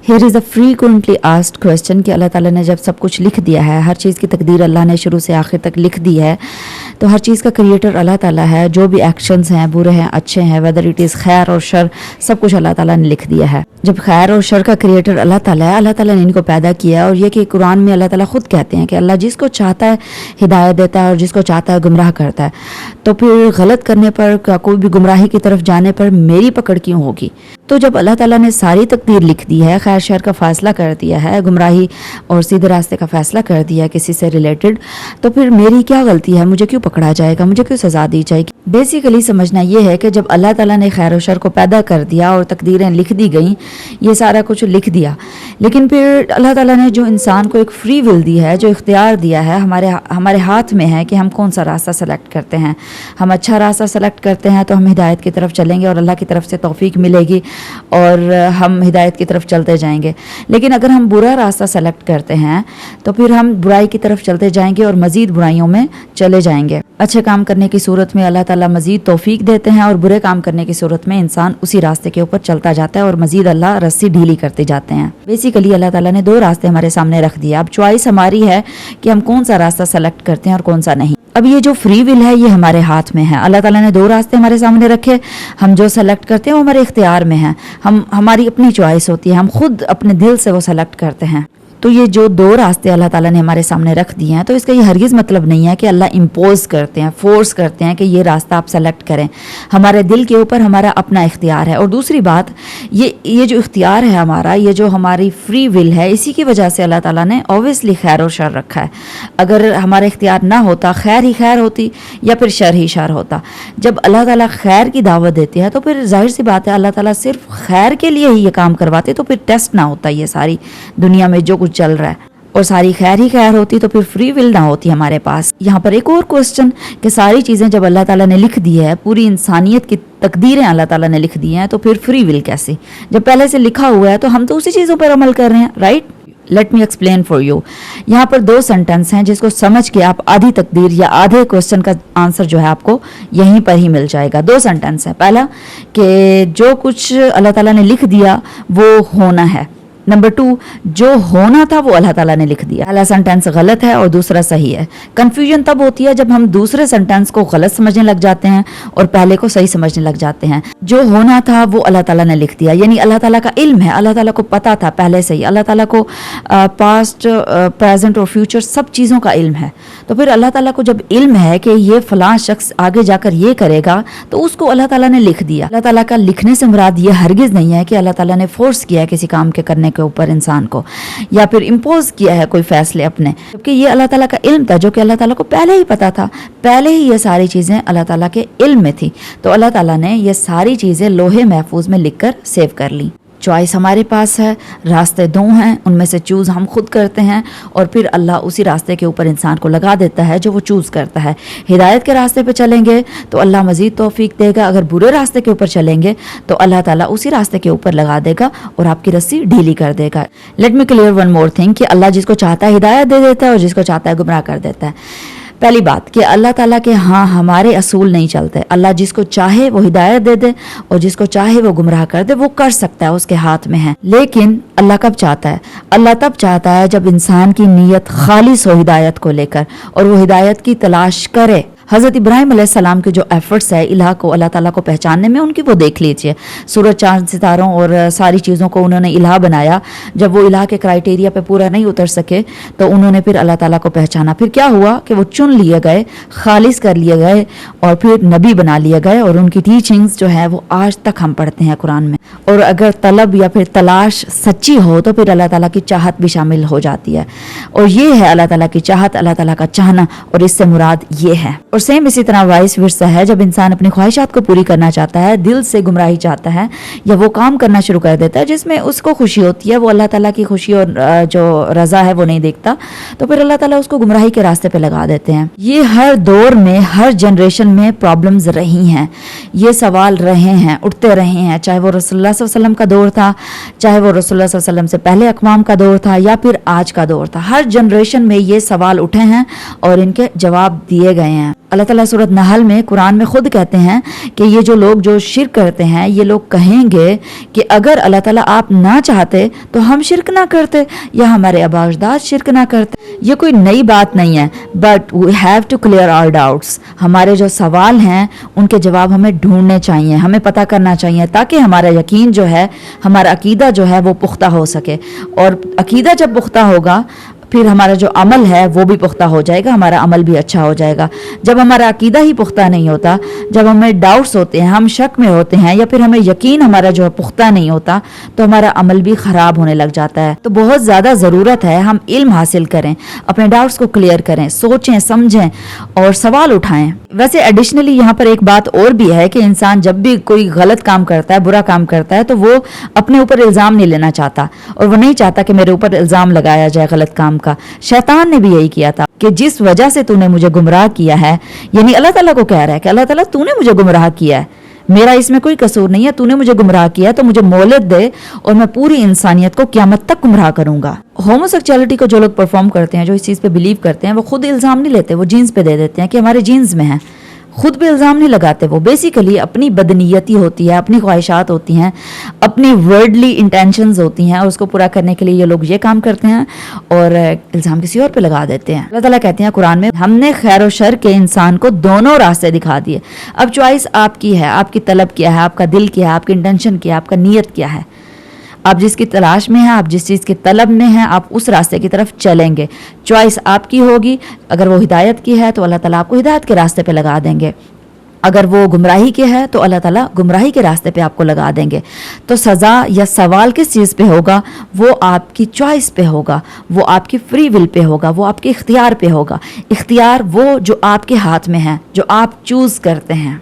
Here is a frequently asked question کہ اللہ تعالیٰ نے جب سب کچھ لکھ دیا ہے, ہر چیز کی تقدیر اللہ نے شروع سے آخر تک لکھ دی ہے, تو ہر چیز کا کریٹر اللہ تعالیٰ ہے. جو بھی ایکشنز ہیں, برے ہیں اچھے ہیں, whether it is خیر اور شر, سب کچھ اللہ تعالیٰ نے لکھ دیا ہے. جب خیر اور شر کا کریٹر اللہ تعالیٰ ہے, اللہ تعالیٰ نے ان کو پیدا کیا ہے. اور یہ کہ قرآن میں اللہ تعالیٰ خود کہتے ہیں کہ اللہ جس کو چاہتا ہے ہدایت دیتا ہے اور جس کو چاہتا ہے گمراہ کرتا ہے. تو پھر غلط کرنے پر, کوئی بھی گمراہی کی طرف جانے پر میری پکڑ کیوں ہوگی؟ تو جب اللہ تعالیٰ نے ساری تقدیر لکھ دی ہے, خیر شر کا فیصلہ کر دیا ہے, گمراہی اور سیدھے راستے کا فیصلہ کر دیا ہے کسی سے ریلیٹڈ, تو پھر میری کیا غلطی ہے؟ مجھے کیوں پکڑا جائے گا؟ مجھے کیوں سزا دی جائے گی؟ بیسیکلی سمجھنا یہ ہے کہ جب اللہ تعالیٰ نے خیر و شر کو پیدا کر دیا اور تقدیریں لکھ دی گئیں, یہ سارا کچھ لکھ دیا, لیکن پھر اللہ تعالیٰ نے جو انسان کو ایک فری ول دی ہے, جو اختیار دیا ہے, ہمارے ہاتھ میں ہے کہ ہم کون سا راستہ سلیکٹ کرتے ہیں. ہم اچھا راستہ سلیکٹ کرتے ہیں تو ہم ہدایت کی طرف چلیں گے اور اللہ کی طرف سے توفیق ملے گی اور ہم ہدایت کی طرف چلتے جائیں گے. لیکن اگر ہم برا راستہ سلیکٹ کرتے ہیں تو پھر ہم برائی کی طرف چلتے جائیں گے اور مزید برائیوں میں چلے جائیں گے. اچھے کام کرنے کی صورت میں اللہ تعالیٰ مزید توفیق دیتے ہیں اور برے کام کرنے کی صورت میں انسان اسی راستے کے اوپر چلتا جاتا ہے اور مزید اللہ رسی ڈھیلی کرتے جاتے ہیں. بیسیکلی اللہ تعالیٰ نے دو راستے ہمارے سامنے رکھ دیا. اب چوائس ہماری ہے کہ ہم کون سا راستہ سلیکٹ کرتے ہیں اور کون سا نہیں. اب یہ جو فری ول ہے یہ ہمارے ہاتھ میں ہے. اللہ تعالیٰ نے دو راستے ہمارے سامنے رکھے, ہم جو سلیکٹ کرتے ہیں وہ ہمارے اختیار میں ہیں, ہماری اپنی چوائس ہوتی ہے, ہم خود اپنے دل سے وہ سلیکٹ کرتے ہیں. تو یہ جو دو راستے اللہ تعالیٰ نے ہمارے سامنے رکھ دیے ہیں, تو اس کا یہ ہرگز مطلب نہیں ہے کہ اللہ امپوز کرتے ہیں, فورس کرتے ہیں کہ یہ راستہ آپ سلیکٹ کریں. ہمارے دل کے اوپر ہمارا اپنا اختیار ہے. اور دوسری بات, یہ جو اختیار ہے ہمارا, یہ جو ہماری فری ول ہے, اسی کی وجہ سے اللہ تعالیٰ نے اوبویسلی خیر اور شر رکھا ہے. اگر ہمارا اختیار نہ ہوتا, خیر ہی خیر ہوتی یا پھر شر ہی شر ہوتا. جب اللہ تعالیٰ خیر کی دعوت دیتے ہیں تو پھر ظاہر سی بات ہے اللہ تعالیٰ صرف خیر کے لیے ہی یہ کام کرواتے, تو پھر ٹیسٹ نہ ہوتا یہ ساری دنیا میں جو کچھ چل رہا ہے, اور ساری خیر ہی خیر ہوتی تو پھر فری ول نہ ہوتی ہمارے پاس. یہاں پر ایک اور کوسچن کہ ساری چیزیں جب اللہ تعالیٰ نے لکھ دی ہے, پوری انسانیت کی تقدیریں اللہ تعالیٰ نے لکھ دی ہیں, تو پھر فری ول کیسے؟ جب پہلے سے لکھا ہوا ہے تو ہم تو اسی چیزوں پر عمل کر رہے ہیں, right? Let me explain for you. یہاں پر دو سینٹنس ہیں جس کو سمجھ کے آپ آدھی تقدیر یا آدھے کوسچن کا آنسر جو ہے آپ کو یہیں پر ہی مل جائے گا. دو سینٹنس ہیں. پہلا کہ جو کچھ اللہ تعالیٰ نے لکھ دیا وہ ہونا ہے. نمبر 2, جو ہونا تھا وہ اللہ تعالیٰ نے لکھ دیا. پہلا سینٹینس غلط ہے اور دوسرا صحیح ہے. کنفیوژن تب ہوتی ہے جب ہم دوسرے سینٹینس کو غلط سمجھنے لگ جاتے ہیں اور پہلے کو صحیح سمجھنے لگ جاتے ہیں. جو ہونا تھا وہ اللہ تعالیٰ نے لکھ دیا, یعنی اللہ تعالیٰ کا علم ہے, اللہ تعالیٰ کو پتا تھا پہلے سے ہی, اللہ تعالیٰ کو پاسٹ, پریزنٹ اور فیوچر سب چیزوں کا علم ہے. تو پھر اللہ تعالیٰ کو جب علم ہے کہ یہ فلاں شخص آگے جا کر یہ کرے گا, تو اس کو اللہ تعالیٰ نے لکھ دیا. اللہ تعالیٰ کا لکھنے سے مراد یہ ہرگز نہیں ہے کہ اللہ تعالیٰ نے فورس کیا ہے کسی کام کے کرنے کے اوپر انسان کو, یا پھر امپوز کیا ہے کوئی فیصلے اپنے, کیونکہ یہ اللہ تعالیٰ کا علم تھا جو کہ اللہ تعالیٰ کو پہلے ہی پتا تھا. پہلے ہی یہ ساری چیزیں اللہ تعالیٰ کے علم میں تھی, تو اللہ تعالیٰ نے یہ ساری چیزیں لوہے محفوظ میں لکھ کر سیو کر لی. چوائس ہمارے پاس ہے, راستے دو ہیں, ان میں سے چوز ہم خود کرتے ہیں, اور پھر اللہ اسی راستے کے اوپر انسان کو لگا دیتا ہے جو وہ چوز کرتا ہے. ہدایت کے راستے پہ چلیں گے تو اللہ مزید توفیق دے گا, اگر برے راستے کے اوپر چلیں گے تو اللہ تعالیٰ اسی راستے کے اوپر لگا دے گا اور آپ کی رسی ڈھیلی کر دے گا. Let me clear one more thing کہ اللہ جس کو چاہتا ہے ہدایت دے دیتا ہے اور جس کو چاہتا ہے گمراہ کر دیتا ہے. پہلی بات کہ اللہ تعالیٰ کے ہمارے اصول نہیں چلتے. اللہ جس کو چاہے وہ ہدایت دے دے اور جس کو چاہے وہ گمراہ کر دے, وہ کر سکتا ہے, اس کے ہاتھ میں ہے. لیکن اللہ کب چاہتا ہے؟ اللہ تب چاہتا ہے جب انسان کی نیت خالص ہو ہدایت کو لے کر, اور وہ ہدایت کی تلاش کرے. حضرت ابراہیم علیہ السلام کے جو ایفرٹس ہے الہ کو, اللہ تعالیٰ کو پہچاننے میں, ان کی وہ دیکھ لیجئے. سورج چاند ستاروں اور ساری چیزوں کو انہوں نے الہ بنایا. جب وہ الہ کے کرائٹیریا پہ پورا نہیں اتر سکے تو انہوں نے پھر اللہ تعالیٰ کو پہچانا. پھر کیا ہوا کہ وہ چن لیے گئے, خالص کر لیے گئے اور پھر نبی بنا لیے گئے, اور ان کی ٹیچنگز جو ہے وہ آج تک ہم پڑھتے ہیں قرآن میں. اور اگر طلب یا پھر تلاش سچی ہو تو پھر اللہ تعالیٰ کی چاہت بھی شامل ہو جاتی ہے. اور یہ ہے اللہ تعالیٰ کی چاہت, اللہ تعالیٰ کا چاہنا, اور اس سے مراد یہ ہے. اور سیم اسی طرح وائس ورسا ہے, جب انسان اپنی خواہشات کو پوری کرنا چاہتا ہے, دل سے گمراہی چاہتا ہے, یا وہ کام کرنا شروع کر دیتا ہے جس میں اس کو خوشی ہوتی ہے, وہ اللہ تعالیٰ کی خوشی اور جو رضا ہے وہ نہیں دیکھتا, تو پھر اللہ تعالیٰ اس کو گمراہی کے راستے پہ لگا دیتے ہیں. یہ ہر دور میں, ہر جنریشن میں پرابلمز رہی ہیں, یہ سوال رہے ہیں, اٹھتے رہے ہیں, چاہے وہ رسول اللہ صلی اللہ علیہ وسلم کا دور تھا، چاہے وہ رسول اللہ صلی اللہ علیہ وسلم سے پہلے اقوام کا دور تھا، یا پھر آج کا دور تھا، ہر جنریشن میں یہ سوال اٹھے ہیں اور ان کے جواب دیے گئے ہیں۔ اللہ تعالیٰ سورۃ نحل میں قرآن میں خود کہتے ہیں کہ یہ جو لوگ جو شرک کرتے ہیں، یہ لوگ کہیں گے کہ اگر اللہ تعالیٰ آپ نہ چاہتے تو ہم شرک نہ کرتے، یا ہمارے آباء و اجداد شرک نہ کرتے۔ یہ کوئی نئی بات نہیں ہے، but we have to clear our doubts. ہمارے جو سوال ہیں ان کے جواب ہمیں ڈھونڈنے چاہیے، ہمیں پتہ کرنا چاہیے، تاکہ ہمارا یقین جو ہے، ہمارا عقیدہ جو ہے وہ پختہ ہو سکے، اور عقیدہ جب پختہ ہوگا پھر ہمارا جو عمل ہے وہ بھی پختہ ہو جائے گا، ہمارا عمل بھی اچھا ہو جائے گا۔ جب ہمارا عقیدہ ہی پختہ نہیں ہوتا، جب ہمیں ڈاؤٹس ہوتے ہیں، ہم شک میں ہوتے ہیں، یا پھر ہمیں یقین ہمارا جو ہے پختہ نہیں ہوتا، تو ہمارا عمل بھی خراب ہونے لگ جاتا ہے۔ تو بہت زیادہ ضرورت ہے ہم علم حاصل کریں، اپنے ڈاؤٹس کو کلیئر کریں، سوچیں سمجھیں اور سوال اٹھائیں۔ ویسے ایڈیشنلی یہاں پر ایک بات اور بھی ہے کہ انسان جب بھی کوئی غلط کام کرتا ہے، برا کام کرتا ہے، تو وہ اپنے اوپر الزام نہیں لینا چاہتا، اور وہ نہیں چاہتا کہ میرے اوپر الزام لگایا جائے غلط کام کا۔ شیطان نے بھی یہی کیا تھا کہ جس وجہ سے تو نے مجھے گمراہ کیا ہے، یعنی اللہ تعالیٰ کو کہہ رہا ہے کہ اللہ تعالیٰ تو نے مجھے گمراہ کیا ہے، میرا اس میں کوئی قصور نہیں ہے، تو نے مجھے گمراہ کیا، تو مجھے مہلت دے اور میں پوری انسانیت کو قیامت تک گمراہ کروں گا۔ ہومو سیکچولیٹی کو جو لوگ پرفارم کرتے ہیں، جو اس چیز پہ بلیو کرتے ہیں، وہ خود الزام نہیں لیتے، وہ جینز پہ دے دیتے ہیں کہ ہمارے جینز میں ہے، خود بھی الزام نہیں لگاتے۔ وہ بیسیکلی اپنی بدنیتی ہوتی ہے، اپنی خواہشات ہوتی ہیں، اپنی ورڈلی انٹینشنز ہوتی ہیں، اور اس کو پورا کرنے کے لیے یہ لوگ یہ کام کرتے ہیں اور الزام کسی اور پہ لگا دیتے ہیں۔ اللہ تعالیٰ کہتے ہیں قرآن میں، ہم نے خیر و شر کے انسان کو دونوں راستے دکھا دیے، اب چوائس آپ کی ہے، آپ کی طلب کیا ہے، آپ کا دل کیا ہے، آپ کی انٹینشن کیا ہے، آپ کا نیت کیا ہے۔ آپ جس کی تلاش میں ہیں، آپ جس چیز کی طلب میں ہیں، آپ اس راستے کی طرف چلیں گے، چوائس آپ کی ہوگی۔ اگر وہ ہدایت کی ہے تو اللہ تعالیٰ آپ کو ہدایت کے راستے پہ لگا دیں گے، اگر وہ گمراہی کے ہے تو اللہ تعالیٰ گمراہی کے راستے پہ آپ کو لگا دیں گے۔ تو سزا یا سوال کس چیز پہ ہوگا؟ وہ آپ کی چوائس پہ ہوگا، وہ آپ کی فری ول پہ ہوگا، وہ آپ کے اختیار پہ ہوگا۔ اختیار وہ جو آپ کے ہاتھ میں ہے، جو آپ چوز کرتے ہیں۔